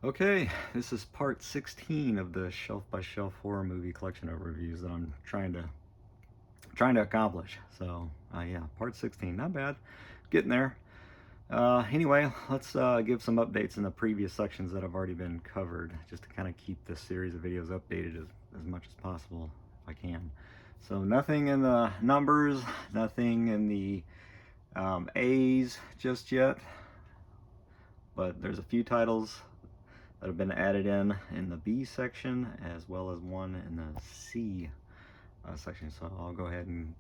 Okay, this is part 16 of the shelf-by-shelf horror movie collection of reviews that I'm trying to accomplish. So, yeah, part 16, not bad, getting there. Anyway, let's give some updates in the previous sections that have already been covered, just to kind of keep this series of videos updated as much as possible, if I can. So nothing in the numbers, nothing in the A's just yet, but there's a few titles that have been added in the B section, as well as one in the C section. So I'll go ahead and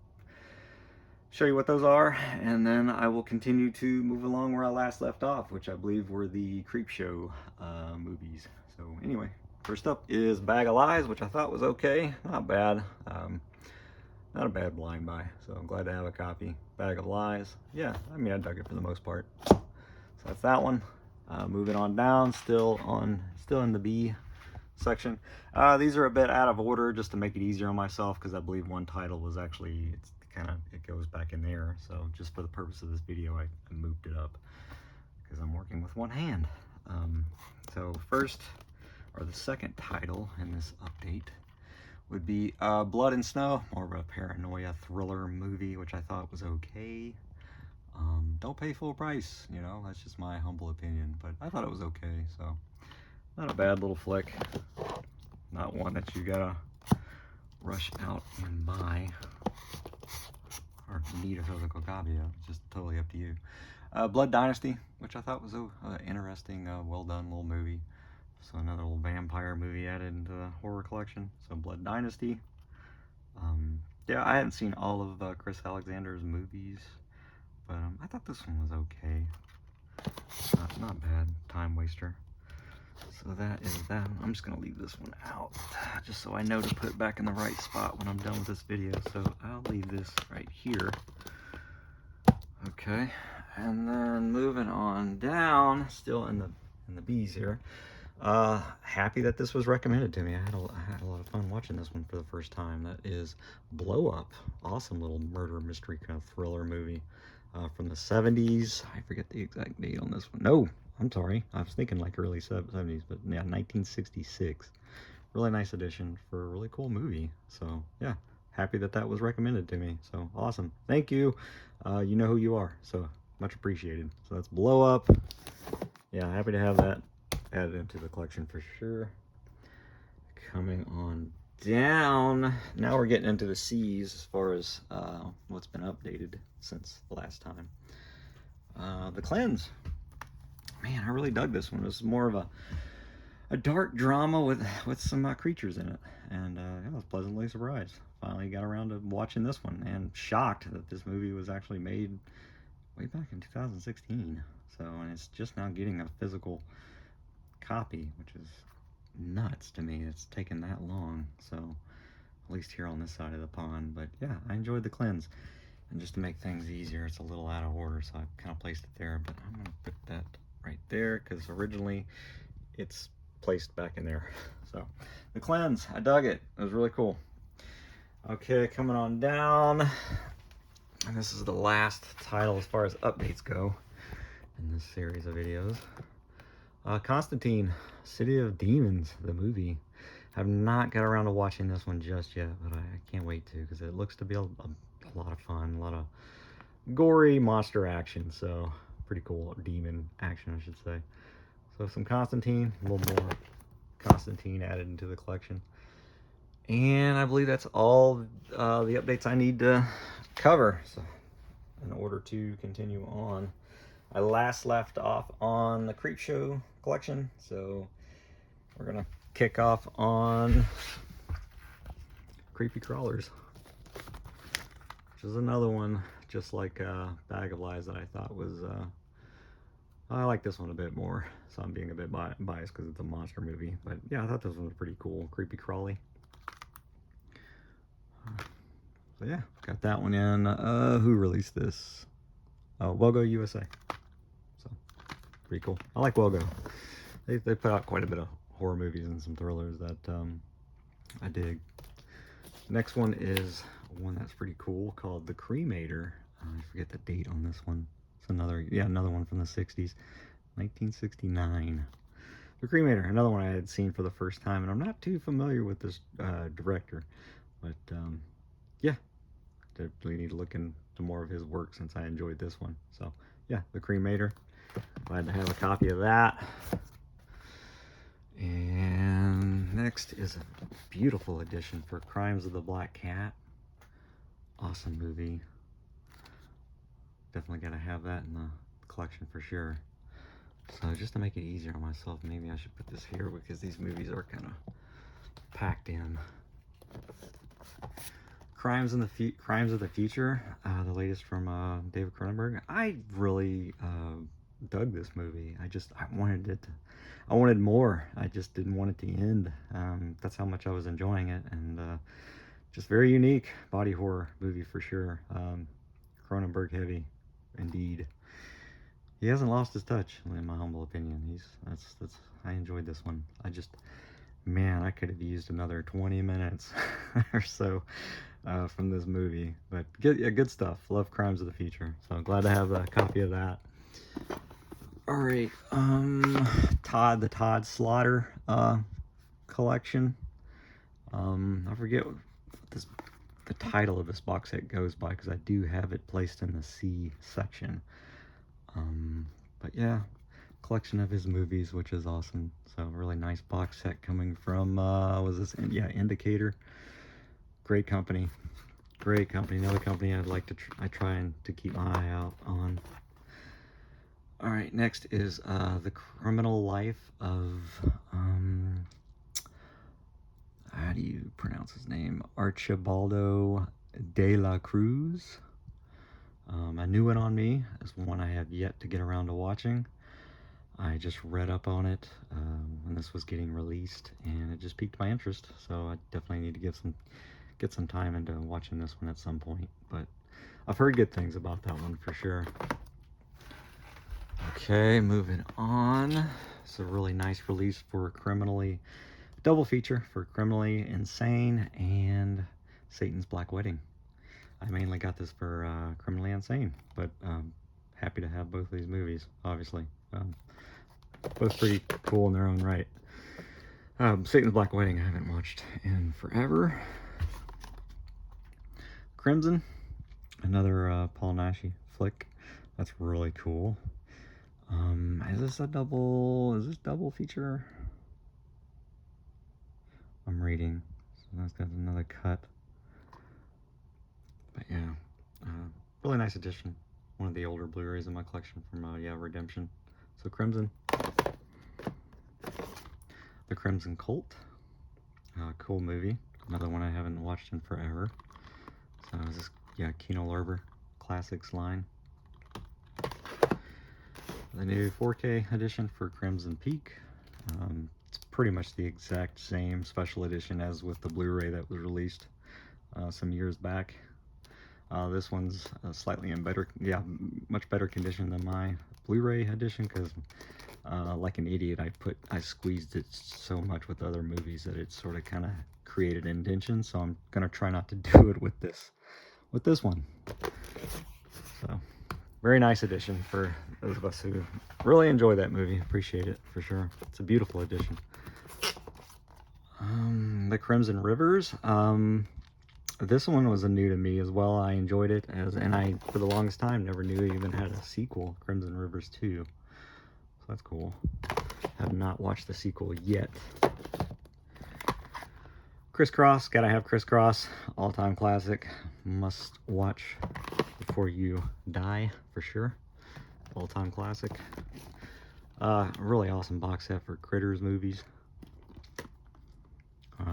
show you what those are, and then I will continue to move along where I last left off, which I believe were the Creepshow movies. So anyway, first up is Bag of Lies, which I thought was okay, not bad. Not a bad blind buy, so I'm glad to have a copy. Bag of Lies, yeah, I mean, I dug it for the most part. So that's that one. Moving on down, still in the B section. These are a bit out of order just to make it easier on myself, because I believe one title was actually, it goes back in there. So just for the purpose of this video, I moved it up because I'm working with one hand. So first, or the second title in this update, would be Blood and Snow, more of a paranoia thriller movie, which I thought was okay. Don't pay full price, you know, that's just my humble opinion, but I thought it was okay. So not a bad little flick, not one that you gotta rush out and buy or need a physical copy of. It's just totally up to you. Blood Dynasty, which I thought was an interesting, well done little movie. So another little vampire movie added into the horror collection. So Blood Dynasty. Yeah, I hadn't seen all of Chris Alexander's movies, but I thought this one was okay. Not bad. Time waster. So that is that. I'm just gonna leave this one out, just so I know to put it back in the right spot when I'm done with this video. So I'll leave this right here. Okay, and then moving on down, still in the B's here. Happy that this was recommended to me. I had a lot of fun watching this one for the first time. That is Blow Up. Awesome little murder mystery kind of thriller movie from the 70s. I forget the exact date on this one. No, I'm sorry. I was thinking like early 70s, but yeah, 1966. Really nice addition for a really cool movie. So yeah, happy that that was recommended to me. So awesome. Thank you. You know who you are. So much appreciated. So that's Blow Up. Yeah, happy to have that added into the collection for sure. Coming on down, now we're getting into the C's as far as what's been updated since the last time. The Cleanse. Man, I really dug this one. This is more of a dark drama with some creatures in it, and yeah, I was pleasantly surprised. Finally got around to watching this one, and shocked that this movie was actually made way back in 2016. So, and it's just now getting a physical copy, which is nuts to me. It's taken that long, so at least here on this side of the pond. But yeah, I enjoyed The Cleanse, and just to make things easier, it's a little out of order, so I kind of placed it there, but I'm gonna put that right there because originally it's placed back in there. So The Cleanse, I dug it. It was really cool. Okay, coming on down, and this is the last title as far as updates go in this series of videos. Constantine, City of Demons, the movie. Have not got around to watching this one just yet, but I can't wait to, because it looks to be a lot of fun, a lot of gory monster action, so pretty cool. Demon action, I should say. So some Constantine, a little more Constantine added into the collection. And I believe that's all the updates I need to cover, so in order to continue on. I last left off on the Creepshow collection, so we're gonna kick off on Creepy Crawlers, which is another one just like Bag of Lies that I thought was I like this one a bit more, so I'm being a bit biased because it's a monster movie. But yeah, I thought this one was pretty cool. Creepy Crawly. So yeah, got that one in. Who released this? Wogo USA. So pretty cool. I like Wogo. They put out quite a bit of horror movies and some thrillers that I dig. Next one is one that's pretty cool called The Cremator. I forget the date on this one. It's another one from the 60s, 1969. The Cremator, another one I had seen for the first time, and I'm not too familiar with this director, but yeah, definitely need to look into more of his work since I enjoyed this one. So yeah, The Cremator. Glad to have a copy of that. And next is a beautiful edition for Crimes of the Black Cat. Awesome movie. Definitely got to have that in the collection for sure. So just to make it easier on myself, maybe I should put this here because these movies are kind of packed in. Crimes of the Future, the latest from David Cronenberg. I really dug this movie. I wanted more. I just didn't want it to end. That's how much I was enjoying it, and just very unique body horror movie for sure. Cronenberg heavy, indeed. He hasn't lost his touch, in my humble opinion. I enjoyed this one. Man, I could have used another 20 minutes or so from this movie. But good stuff. Love Crimes of the Future. So I'm glad to have a copy of that. Alright, the Todd Slaughter collection. I forget what the title of this box set goes by because I do have it placed in the C section. But yeah, collection of his movies, which is awesome. So really nice box set coming from Indicator. Great company, another company I try to keep my eye out on. All right, next is The Criminal Life of how do you pronounce his name? Archibaldo de la Cruz. A New One on Me is one I have yet to get around to watching. I just read up on it when this was getting released, and it just piqued my interest. So I definitely need to get some time into watching this one at some point. But I've heard good things about that one for sure. Okay, moving on. It's a really nice release for double feature for Criminally Insane and Satan's Black Wedding. I mainly got this for Criminally Insane, but happy to have both of these movies, obviously. Both pretty cool in their own right. Satan's Black Wedding I haven't watched in forever. Crimson, another Paul Naschy flick. That's really cool. Is this double feature? I'm reading, so that's got another cut. But yeah, really nice edition. One of the older Blu-rays in my collection from Redemption. So Crimson, The Crimson Cult, cool movie. Another one I haven't watched in forever. So is this Kino Lorber Classics line. The new 4K edition for Crimson Peak. It's pretty much the exact same special edition as with the Blu-ray that was released some years back. This one's slightly in much better condition than my Blu-ray edition because, like an idiot, I squeezed it so much with other movies that it sort of kind of created indentation. So I'm gonna try not to do it with this one. So very nice edition for those of us who really enjoy that movie. Appreciate it for sure. It's a beautiful edition. The Crimson Rivers. This one was new to me as well. I enjoyed it and I, for the longest time, never knew it even had a sequel, Crimson Rivers 2. So that's cool. Have not watched the sequel yet. Crisscross, gotta have Crisscross, all-time classic, must watch before you die for sure. All-time classic. Really awesome box set for Critters movies.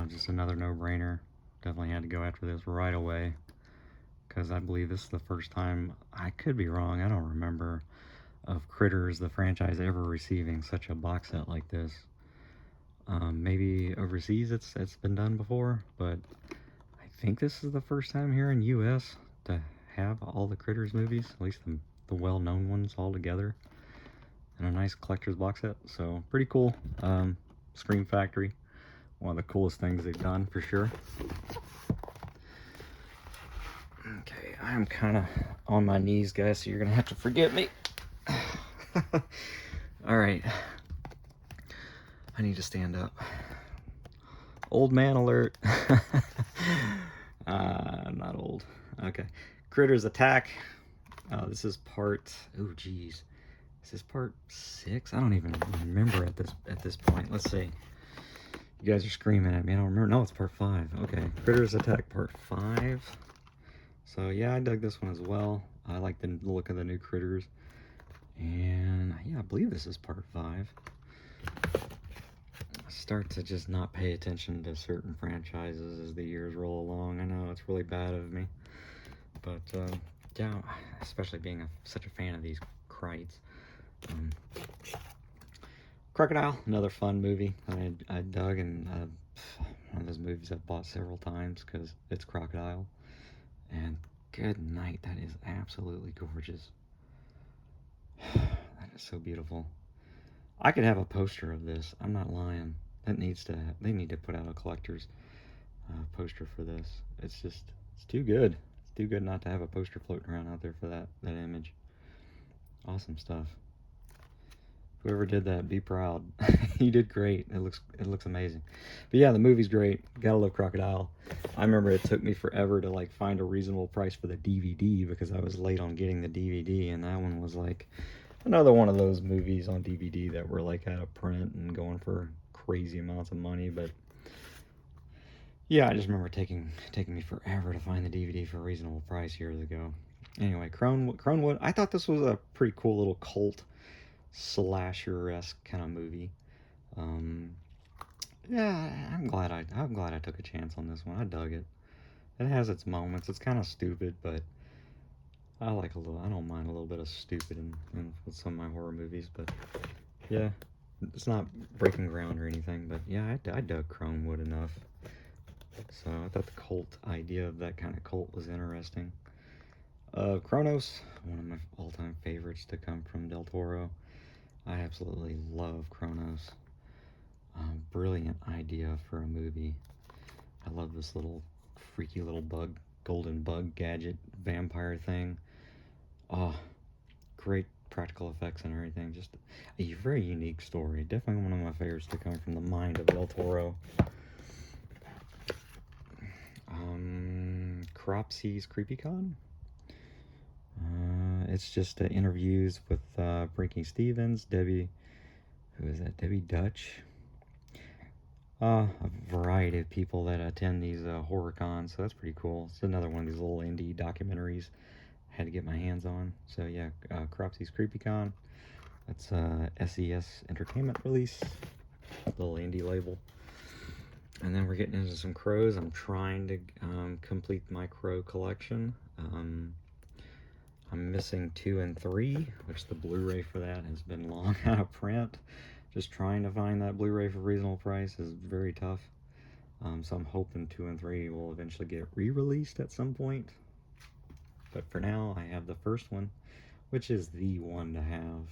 Just another no-brainer. Definitely had to go after this right away because I believe this is the first time, I could be wrong, I don't remember, of Critters, the franchise, ever receiving such a box set like this. Maybe overseas it's been done before, but I think this is the first time here in US to have all the Critters movies, at least the well-known ones all together in a nice collector's box set. So pretty cool. Scream Factory, one of the coolest things they've done for sure. Okay, I'm kind of on my knees, guys, so you're gonna have to forgive me. All right. I need to stand up. Old man alert. Not old. Okay. Critters Attack. This is part. Oh, geez. Is this part 6? I don't even remember at this point. Let's see. You guys are screaming at me. I don't remember. No, it's part 5. Okay. Critters Attack part 5. So yeah, I dug this one as well. I like the look of the new critters. And yeah, I believe this is part 5. I start to just not pay attention to certain franchises as the years roll along. I know it's really bad of me. But yeah, especially being such a fan of these Crypts. Crocodile, another fun movie I dug, and one of those movies I've bought several times because it's Crocodile. And good night, that is absolutely gorgeous. That is so beautiful. I could have a poster of this. I'm not lying. They need to put out a collector's poster for this. It's too good. It's too good not to have a poster floating around out there for that image. Awesome stuff. Whoever did that, be proud. You did great. It looks amazing. But yeah, the movie's great. Gotta love Crocodile. I remember it took me forever to like find a reasonable price for the DVD because I was late on getting the DVD, and that one was like another one of those movies on DVD that were like out of print and going for crazy amounts of money. But yeah, I just remember taking me forever to find the DVD for a reasonable price years ago. Anyway, Cronewood. I thought this was a pretty cool little cult slasher-esque kind of movie. Yeah, I'm glad I took a chance on this one. I dug it. It has its moments. It's kind of stupid, but I don't mind a little bit of stupid in with some of my horror movies. But yeah, it's not breaking ground or anything. But yeah, I dug Cronewood enough. So I thought the cult idea of that kind of cult was interesting. Kronos, one of my all-time favorites to come from Del Toro. I absolutely love Kronos. Brilliant idea for a movie. I love this little freaky little golden bug gadget vampire thing. Oh, great practical effects and everything. Just a very unique story. Definitely one of my favorites to come from the mind of Del Toro. Cropsy's CreepyCon. It's just interviews with Brinky Stevens, Debbie, who is that? Debbie Dutch. A variety of people that attend these horror cons, so that's pretty cool. It's another one of these little indie documentaries I had to get my hands on. So yeah, Cropsy's CreepyCon. That's SES Entertainment release, little indie label. And then we're getting into some crows. I'm trying to complete my crow collection. I'm missing 2 and 3, which the Blu-ray for that has been long out of print. Just trying to find that Blu-ray for a reasonable price is very tough. So I'm hoping 2 and 3 will eventually get re-released at some point. But for now, I have the first one, which is the one to have.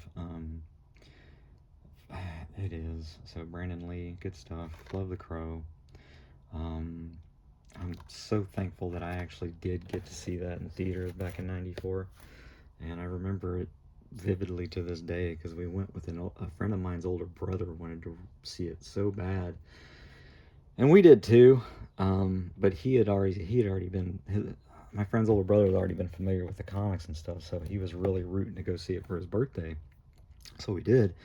It is. So Brandon Lee, good stuff. Love The Crow. I'm so thankful that I actually did get to see that in theaters back in '94, and I remember it vividly to this day because we went with a friend of mine's older brother wanted to see it so bad, and we did too. But he had already been my friend's older brother had already been familiar with the comics and stuff, so he was really rooting to go see it for his birthday. So we did,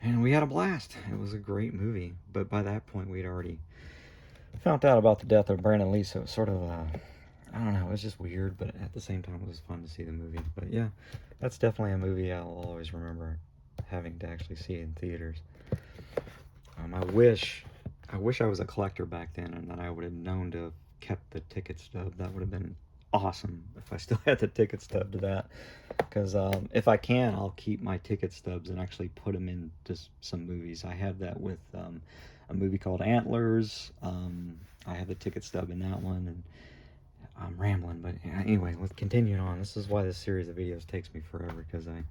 and we had a blast. It was a great movie, but by that point we'd already found out about the death of Brandon Lee, so it was sort of, I don't know, it was just weird, but at the same time it was fun to see the movie. But yeah, that's definitely a movie I'll always remember having to actually see in theaters. I wish I was a collector back then, and that I would have known to have kept the ticket stub. That would have been awesome if I still had the ticket stub to that. Because if I can, I'll keep my ticket stubs and actually put them into some movies. I have that with a movie called Antlers. I have the ticket stub in that one, and I'm rambling, but anyway, let's continue on. This is why this series of videos takes me forever, because I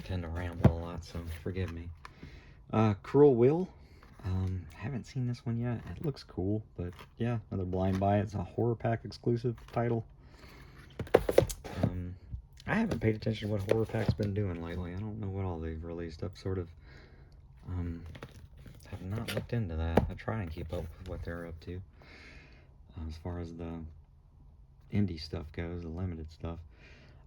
tend to ramble a lot, so forgive me. Cruel Will. Haven't seen this one yet. It looks cool, but yeah, another blind buy. It's a horror pack exclusive title. I haven't paid attention to what horror pack's been doing lately. I don't know what all they've released. I've sort of have not looked into that. I try and keep up with what they're up to as far as the indie stuff goes, the limited stuff.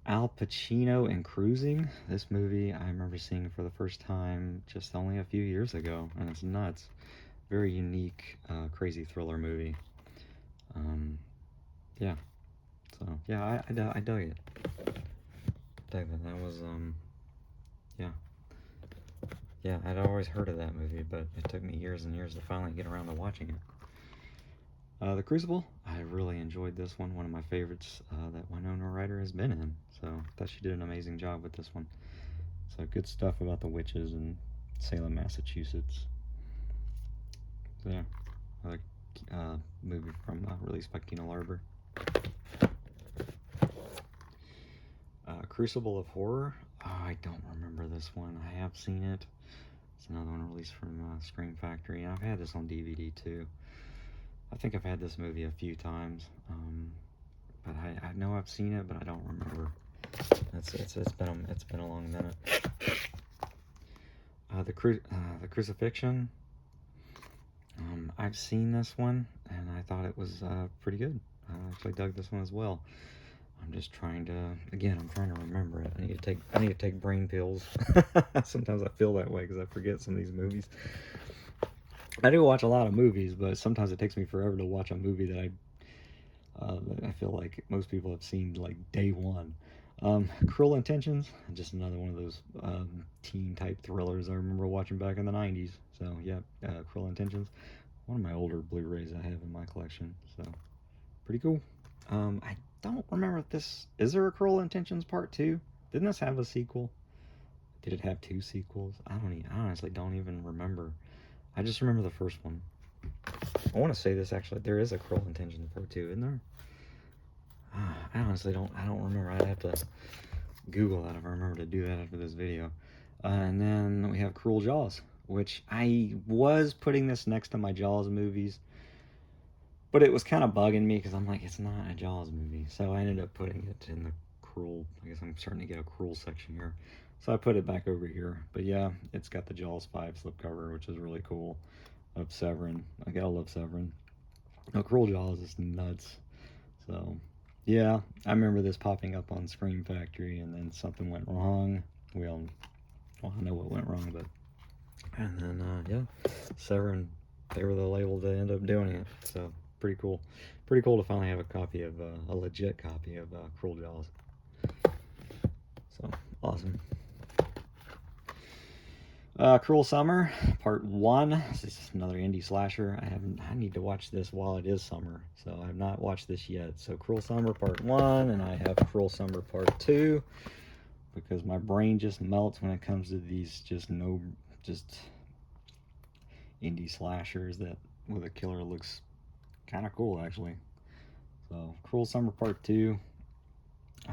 Al Pacino and Cruising. This movie I remember seeing for the first time just only a few years ago, and it's nuts. Very unique, crazy thriller movie. Yeah. So yeah, I dug it. Dug that. That was yeah. Yeah, I'd always heard of that movie, but it took me years and years to finally get around to watching it. The Crucible, I really enjoyed this one. One of my favorites that Winona Ryder has been in. So I thought she did an amazing job with this one. So good stuff about the witches in Salem, Massachusetts. So yeah, another movie from released by Kino Larber. Crucible of Horror. Oh, I don't remember this one. I have seen it. It's another one released from Scream Factory. And I've had this on DVD too. I think I've had this movie a few times, but I know I've seen it, but I don't remember. It's been a long minute. The Crucifixion. I've seen this one, and I thought it was pretty good. I actually dug this one as well. I'm just trying to remember it. I need to take brain pills. Sometimes I feel that way because I forget some of these movies. I do watch a lot of movies, but sometimes it takes me forever to watch a movie that I feel like most people have seen like day one. Cruel Intentions, just another one of those teen type thrillers I remember watching back in the 90s. So yeah, Cruel Intentions, one of my older Blu-rays I have in my collection. So pretty cool. I don't remember if is there a Cruel Intentions Part 2? Didn't this have a sequel? Did it have 2 sequels? I honestly don't even remember. I just remember the first one. I want to say this actually. There is a Cruel Intentions Part 2, isn't there? I honestly don't remember. I'd have to Google that if I remember to do that after this video. And then we have Cruel Jaws, which I was putting this next to my Jaws movies, but it was kind of bugging me because I'm like, it's not a Jaws movie. So I ended up putting it in the Cruel. I guess I'm starting to get a Cruel section here. So I put it back over here. But yeah, it's got the Jaws 5 slipcover, which is really cool. Of Severin. I gotta love Severin. No, Cruel Jaws is nuts. So yeah, I remember this popping up on Scream Factory, and then something went wrong. I know what went wrong, but and then yeah, Severin, they were the label to end up doing it. So pretty cool to finally have a copy of a legit copy of Cruel Jaws. So awesome. Cruel Summer Part 1. This is another indie slasher. I need to watch this while it is summer, so I have not watched this yet. So Cruel Summer Part 1, and I have Cruel Summer Part 2, because my brain just melts when it comes to these just indie slashers that with a killer looks kind of cool actually. So Cruel Summer Part 2. I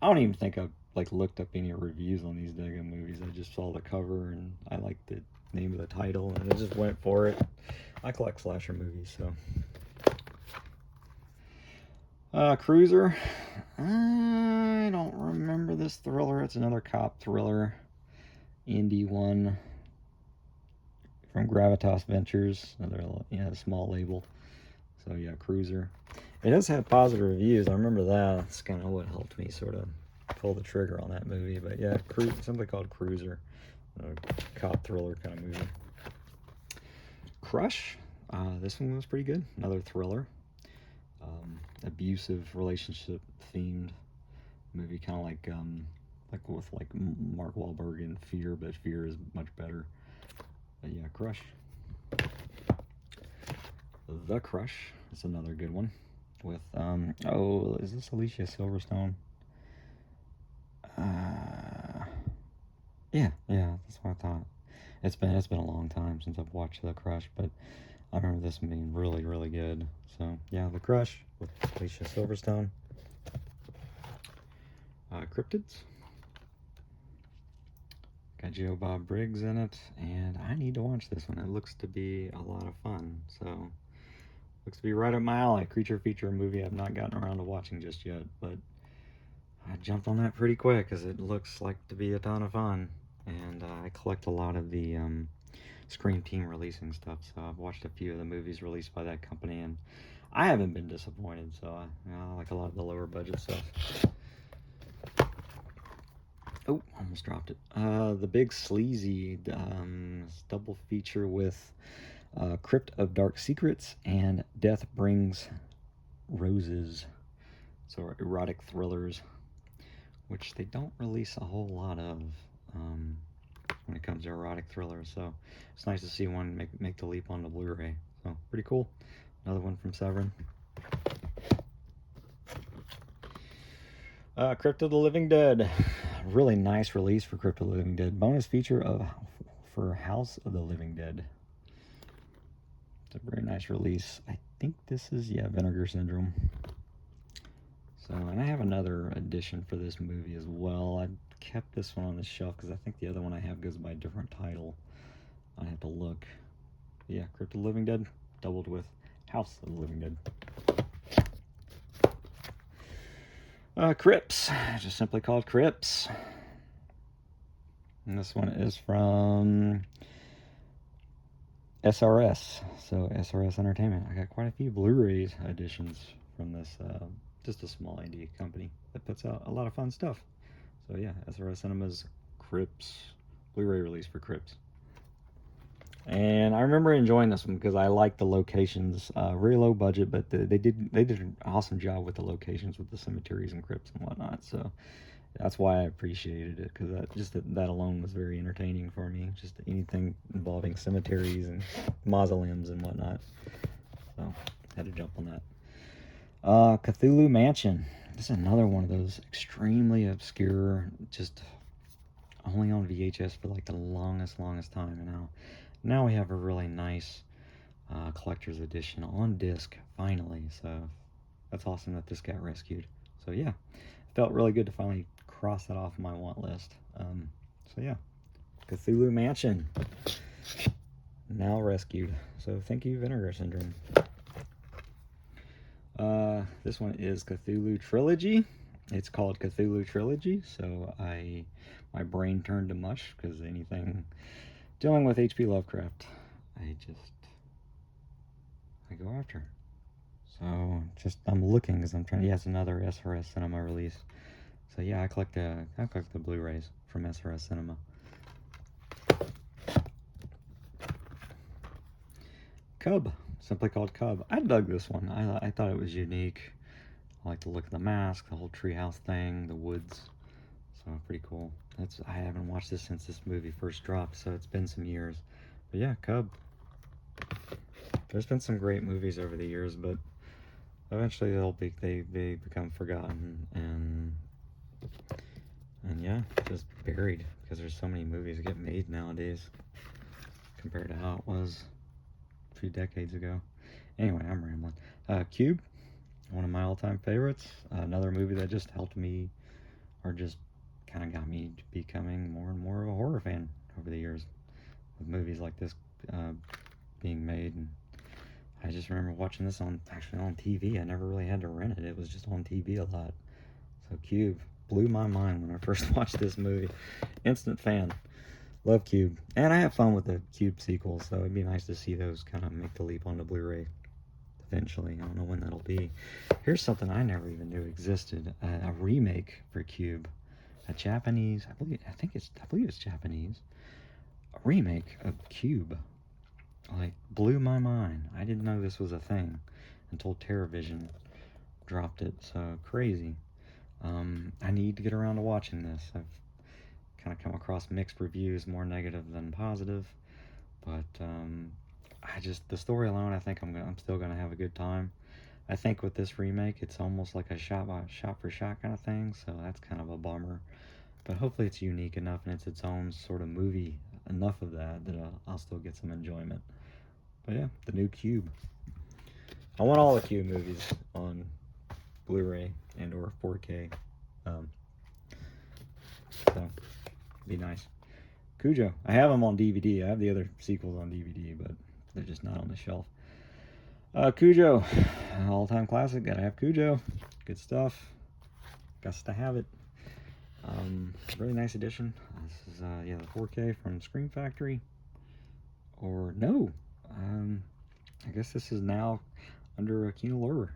don't even think I've looked up any reviews on these daggone movies. I just saw the cover and I liked the name of the title and I just went for it. I collect slasher movies, so. Cruiser. I don't remember this thriller. It's another cop thriller. Indie one. From Gravitas Ventures. Another small label. So yeah, Cruiser. It does have positive reviews. I remember that. That's kind of what helped me sort of pull the trigger on that movie. But yeah, simply called Cruiser. A cop thriller kind of movie. Crush. This one was pretty good. Another thriller. Abusive relationship themed movie, kind of like with Mark Wahlberg in Fear, but Fear is much better. But yeah, Crush. The Crush is another good one with is this Alicia Silverstone? Yeah, that's what I thought. It's been a long time since I've watched The Crush, but I remember this being really, really good. So yeah, The Crush with Alicia Silverstone. Cryptids. Got Joe Bob Briggs in it, and I need to watch this one. It looks to be a lot of fun, so looks to be right up my alley. Creature feature movie I've not gotten around to watching just yet, but I jumped on that pretty quick because it looks like to be a ton of fun. And I collect a lot of the Scream Team releasing stuff. So I've watched a few of the movies released by that company, and I haven't been disappointed. So I like a lot of the lower budget stuff. Oh, almost dropped it. The Big Sleazy double feature with Crypt of Dark Secrets and Death Brings Roses. So erotic thrillers, which they don't release a whole lot of when it comes to erotic thrillers. So it's nice to see one make the leap onto Blu-ray. So pretty cool. Another one from Severin. Crypt of the Living Dead. Really nice release for Crypt of the Living Dead. Bonus feature for House of the Living Dead. It's a very nice release. I think this is, yeah, Vinegar Syndrome. So, and I have another edition for this movie as well. I kept this one on the shelf because I think the other one I have goes by a different title. I have to look. Yeah, Crypt of the Living Dead doubled with House of the Living Dead. Crypts, just simply called Crypts. And this one is from SRS, so SRS Entertainment. I got quite a few Blu-ray editions from this, just a small indie company that puts out a lot of fun stuff. So yeah, SRS Cinema's Crypts, Blu-ray release for Crypts. And I remember enjoying this one because I liked the locations. Very low budget, but they did an awesome job with the locations, with the cemeteries and crypts and whatnot. So that's why I appreciated it, because that alone was very entertaining for me. Just anything involving cemeteries and mausoleums and whatnot. So had to jump on that. Cthulhu Mansion. This is another one of those extremely obscure, just only on VHS for like the longest time. And now we have a really nice collector's edition on disc, finally. So that's awesome that this got rescued. So yeah, it felt really good to finally cross that off my want list. So yeah, Cthulhu Mansion, now rescued. So thank you, Vinegar Syndrome. This one is Cthulhu Trilogy. It's called Cthulhu Trilogy, so my brain turned to mush, because anything dealing with H.P. Lovecraft, I go after. So I'm looking because I'm trying. Yeah, it's another SRS Cinema release. So yeah, I collect the Blu-rays from SRS Cinema. Cub, simply called Cub. I dug this one. I thought it was unique. I like the look of the mask, the whole treehouse thing, the woods. So pretty cool. I haven't watched this since this movie first dropped, so it's been some years. But yeah, Cub. There's been some great movies over the years, but eventually they become forgotten and yeah, just buried, because there's so many movies that get made nowadays compared to how it was a few decades ago. Anyway, I'm rambling. Cube, one of my all-time favorites. Another movie that just helped me, or just kind of got me becoming more and more of a horror fan over the years, with movies like this being made. And I just remember watching this on TV. I never really had to rent it. It was just on TV a lot. So Cube blew my mind when I first watched this movie. Instant fan. Love Cube. And I have fun with the Cube sequels, so it'd be nice to see those kind of make the leap onto Blu-ray eventually. I don't know when that'll be. Here's something I never even knew existed. A remake for Cube. A Japanese, I believe it's Japanese. A remake of Cube. Like, blew my mind. I didn't know this was a thing until TerraVision dropped it. So crazy. I need to get around to watching this. I've kind of come across mixed reviews, more negative than positive. But the story alone, I think I'm still gonna have a good time. I think with this remake, it's almost like a shot for shot kind of thing. So that's kind of a bummer. But hopefully it's unique enough and it's its own sort of movie, enough of that I'll still get some enjoyment. But yeah, the new Cube. I want all the Cube movies on Blu-ray and or 4K. So, be nice. Cujo. I have them on DVD. I have the other sequels on DVD, but they're just not on the shelf. Cujo. All-time classic. Gotta have Cujo. Good stuff. Guts to have it. Really nice edition. This is the 4K from Scream Factory. or no. I guess this is now under a Kino Lorber.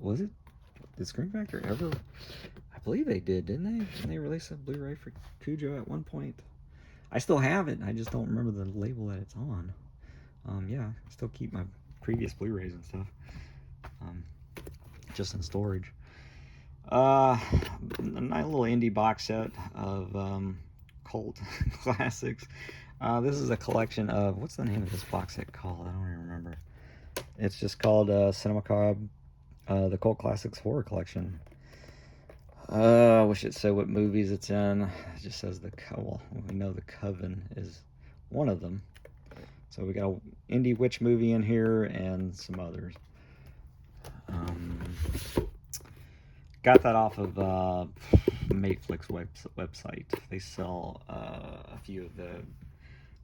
Was it? Did Scream Factory ever? I believe they did, didn't they? Didn't they release a Blu-ray for Cujo at one point? I still have it. I just don't remember the label that it's on. Yeah, I still keep my previous Blu-rays and stuff. Just in storage. A nice little indie box set of cult classics. This is a collection of, what's the name of this box set called? I don't even remember. It's just called Cinemacabre, the Cult Classics Horror Collection. I wish it said what movies it's in. It just says well, we know The Coven is one of them. So we got an indie witch movie in here and some others. Got that off of Mateflix website. They sell a few of the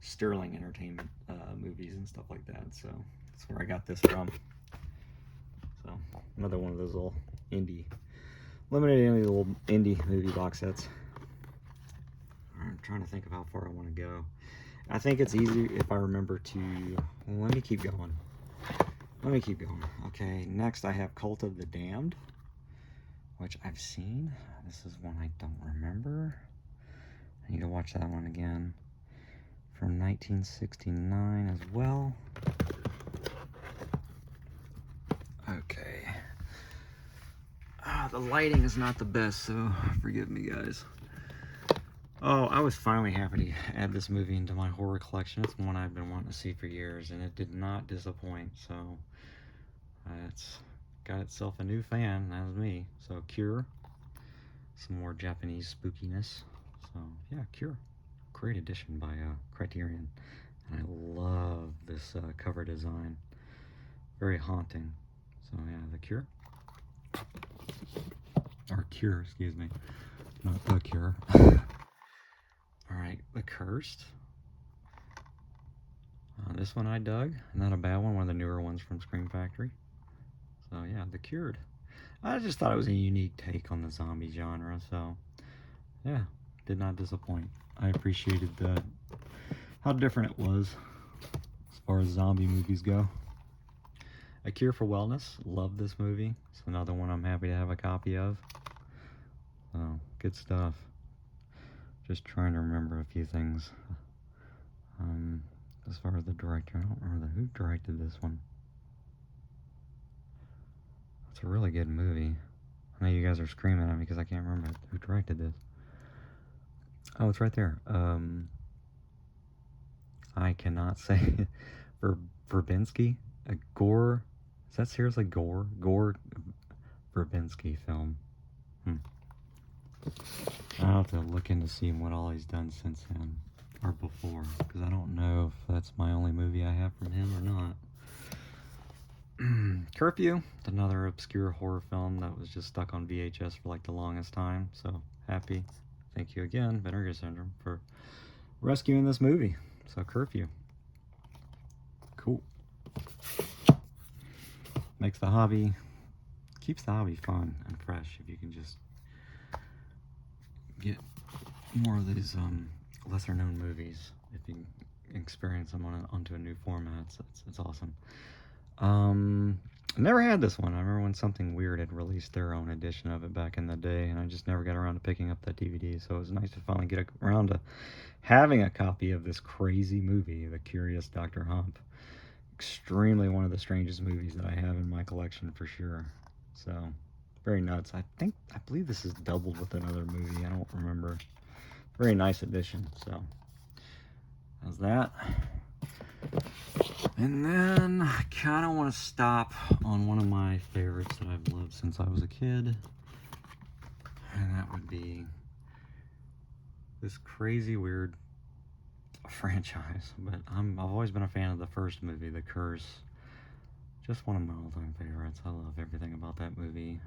Sterling Entertainment movies and stuff like that. So that's where I got this from. So another one of those little limited little indie movie box sets. I'm trying to think of how far I want to go. I think it's easy if I remember to, well, let me keep going. Okay, next I have Cult of the Damned, which I've seen. This is one I don't remember. I need to watch that one again. From 1969 as well. Okay. The lighting is not the best, so forgive me, guys. Oh, I was finally happy to add this movie into my horror collection. It's one I've been wanting to see for years, and it did not disappoint. So it's got itself a new fan. That was me. So Cure, some more Japanese spookiness. So yeah, Cure, great addition by Criterion, and I love this cover design. Very haunting. So yeah, The Cure, or Cure, excuse me, not The Cure. Alright, The Cursed. This one I dug. Not a bad one of the newer ones from Scream Factory. So yeah, The Cured. I just thought it was a unique take on the zombie genre, so yeah, did not disappoint. I appreciated how different it was as far as zombie movies go. A Cure for Wellness. Love this movie. It's another one I'm happy to have a copy of. So, good stuff. Just trying to remember a few things. As far as the director, I don't remember who directed this one. It's a really good movie. I know you guys are screaming at me because I can't remember who directed this. Oh, it's right there. I cannot say Verbinski. A Gore. Is that seriously Gore? Gore Verbinski film. I'll have to look into seeing what all he's done since then, or before, because I don't know if that's my only movie I have from him or not. Curfew, another obscure horror film that was just stuck on VHS for like the longest time, so happy. Thank you again, Vinegar Syndrome, for rescuing this movie. So Curfew. Cool. Makes the hobby, keeps the hobby fun and fresh if you can just get more of these lesser known movies, if you experience them onto a new format. So it's awesome. I never had this one. I remember when Something Weird had released their own edition of it back in the day, and I just never got around to picking up that DVD, so it was nice to finally get around to having a copy of this crazy movie, The Curious Dr. Hump. Extremely one of the strangest movies that I have in my collection for sure. So very nuts. I believe this is doubled with another movie. I don't remember. Very nice edition. So how's that? And then I kind of want to stop on one of my favorites that I've loved since I was a kid, and that would be this crazy weird franchise. But I've always been a fan of the first movie, The Curse. Just one of my all-time favorites. I love everything about that movie.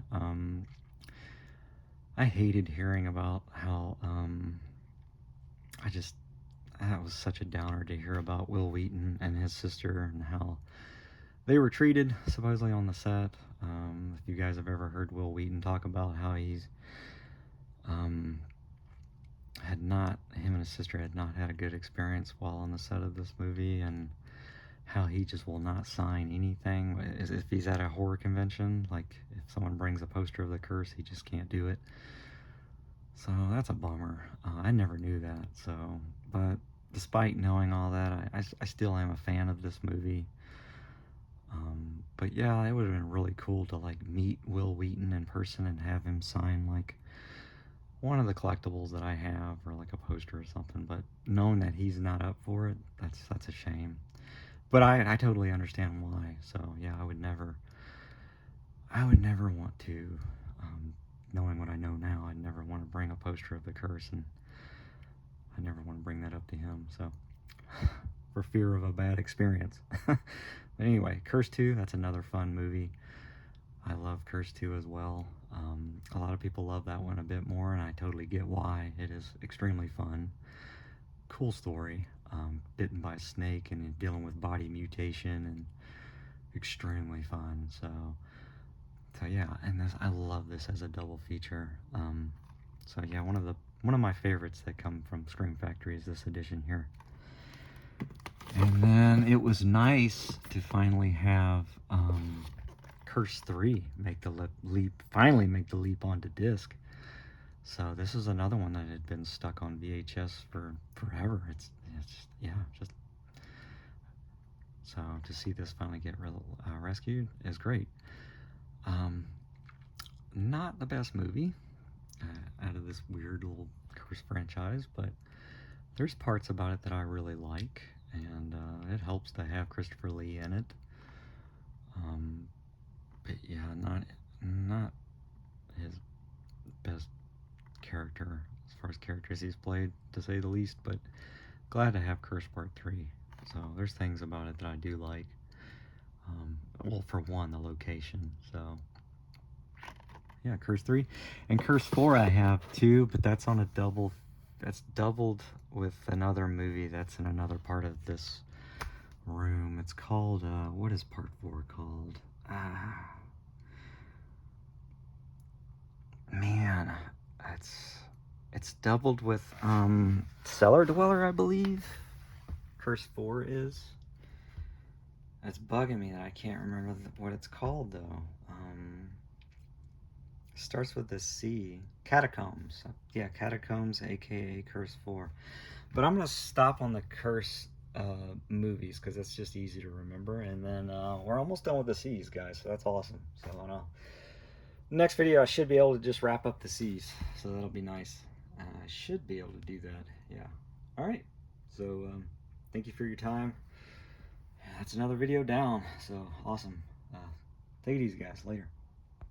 I hated hearing about how that was such a downer to hear about Will Wheaton and his sister and how they were treated supposedly on the set. If you guys have ever heard Will Wheaton talk about how he's him and his sister had not had a good experience while on the set of this movie, and how he just will not sign anything. If he's at a horror convention, like if someone brings a poster of the curse, he just can't do it. So that's a bummer. I never knew that. So, but despite knowing all that, I still am a fan of this movie. But yeah, it would have been really cool to like meet Will Wheaton in person and have him sign like one of the collectibles that I have, or like a poster or something. But knowing that he's not up for it, that's a shame. But I totally understand why. So yeah, I would never want to, knowing what I know now, I'd never want to bring a poster of the curse, and I never want to bring that up to him. So for fear of a bad experience. But anyway, Curse 2, that's another fun movie. I love Curse 2 as well. A lot of people love that one a bit more, and I totally get why. It is extremely fun. Cool story. Bitten by a snake and dealing with body mutation, and extremely fun. So yeah, and I love this as a double feature. So yeah, one of my favorites that come from Scream Factory is this edition here. And then it was nice to finally have Curse 3 finally make the leap onto disc. So this is another one that had been stuck on VHS for forever. It's just so to see this finally get rescued is great. Not the best movie out of this weird little Curse franchise, but there's parts about it that I really like, and it helps to have Christopher Lee in it. But yeah, not his best character as far as characters he's played, to say the least, but glad to have Curse Part 3. So there's things about it that I do like. Well, for one, the location. So yeah, Curse 3. And Curse 4 I have too, but that's on a double. That's doubled with another movie that's in another part of this room. It's called, what is Part 4 called? Man, it's doubled with Cellar Dweller, I believe. Curse 4 is. It's bugging me that I can't remember what it's called though. Starts with the C. Catacombs. Yeah, Catacombs, aka Curse 4. But I'm gonna stop on the Curse movies because it's just easy to remember. And then we're almost done with the C's, guys. So that's awesome. So next video I should be able to just wrap up the C's. So that'll be nice. I should be able to do that. Yeah. All right. So thank you for your time. That's another video down. So awesome. Take it easy, guys. Later.